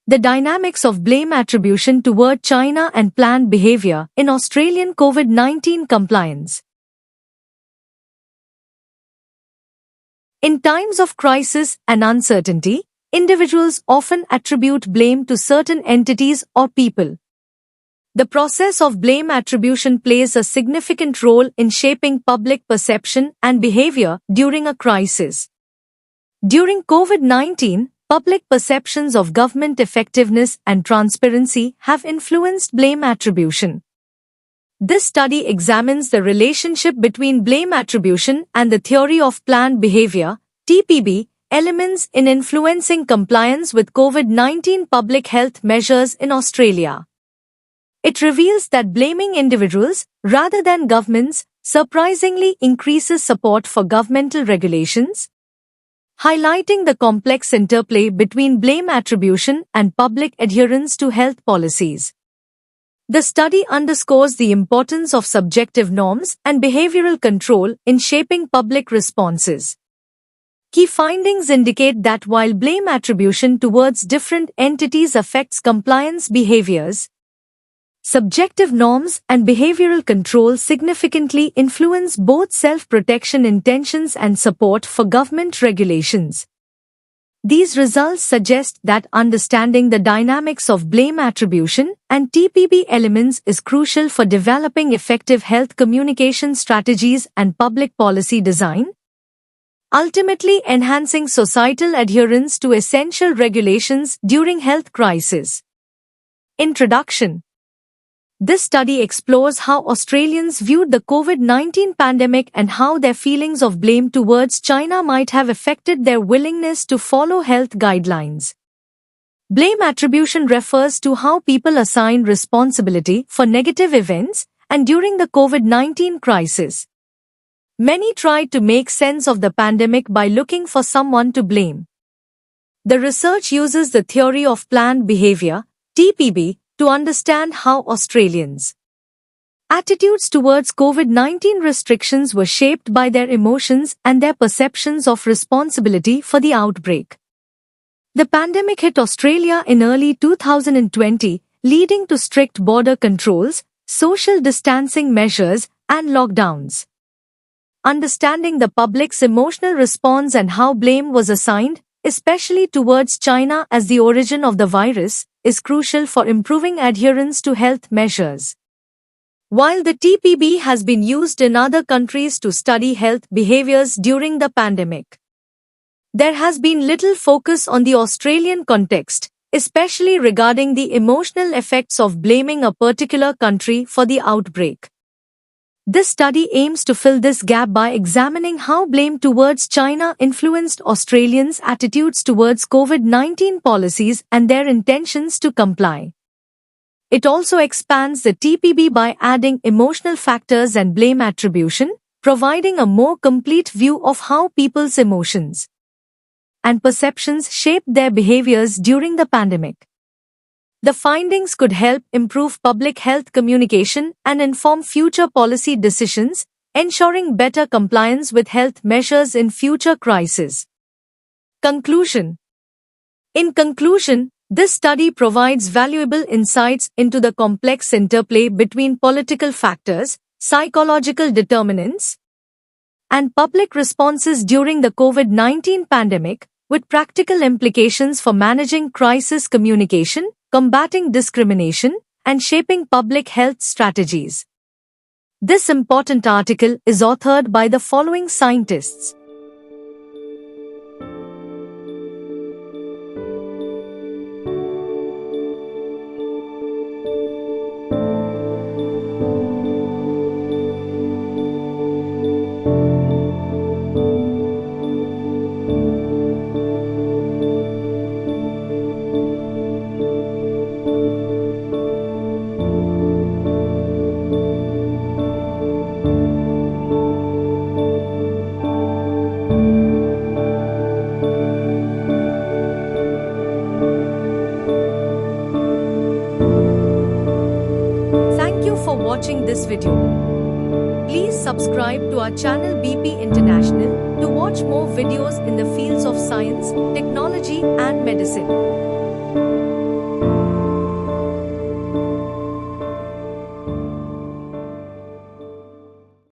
The dynamics of blame attribution toward China and planned behavior in Australian COVID-19 compliance. In times of crisis and uncertainty, individuals often attribute blame to certain entities or people. The process of blame attribution plays a significant role in shaping public perception and behavior during a crisis. During COVID-19, public perceptions of government effectiveness and transparency have influenced blame attribution. This study examines the relationship between blame attribution and the theory of planned behavior, TPB, elements in influencing compliance with COVID-19 public health measures in Australia. It reveals that blaming individuals, rather than governments, surprisingly increases support for governmental regulations, highlighting the complex interplay between blame attribution and public adherence to health policies. The study underscores the importance of subjective norms and behavioral control in shaping public responses. Key findings indicate that while blame attribution towards different entities affects compliance behaviors, subjective norms and behavioral control significantly influence both self-protection intentions and support for government regulations. These results suggest that understanding the dynamics of blame attribution and TPB elements is crucial for developing effective health communication strategies and public policy design, ultimately enhancing societal adherence to essential regulations during health crises. Introduction. This study explores how Australians viewed the COVID-19 pandemic and how their feelings of blame towards China might have affected their willingness to follow health guidelines. Blame attribution refers to how people assign responsibility for negative events, and during the COVID-19 crisis, many tried to make sense of the pandemic by looking for someone to blame. The research uses the theory of planned behavior, TPB, to understand how Australians' attitudes towards COVID-19 restrictions were shaped by their emotions and their perceptions of responsibility for the outbreak. The pandemic hit Australia in early 2020, leading to strict border controls, social distancing measures, and lockdowns. Understanding the public's emotional response and how blame was assigned, especially towards China as the origin of the virus, is crucial for improving adherence to health measures. While the TPB has been used in other countries to study health behaviors during the pandemic, there has been little focus on the Australian context, especially regarding the emotional effects of blaming a particular country for the outbreak. This study aims to fill this gap by examining how blame towards China influenced Australians' attitudes towards COVID-19 policies and their intentions to comply. It also expands the TPB by adding emotional factors and blame attribution, providing a more complete view of how people's emotions and perceptions shaped their behaviors during the pandemic. The findings could help improve public health communication and inform future policy decisions, ensuring better compliance with health measures in future crises. Conclusion. In conclusion, this study provides valuable insights into the complex interplay between political factors, psychological determinants, and public responses during the COVID-19 pandemic, with practical implications for managing crisis communication, combating discrimination, and shaping public health strategies. This important article is authored by the following scientists: Thank you for watching this video. Please subscribe to our channel BP International to watch more videos in the fields of science, technology and medicine.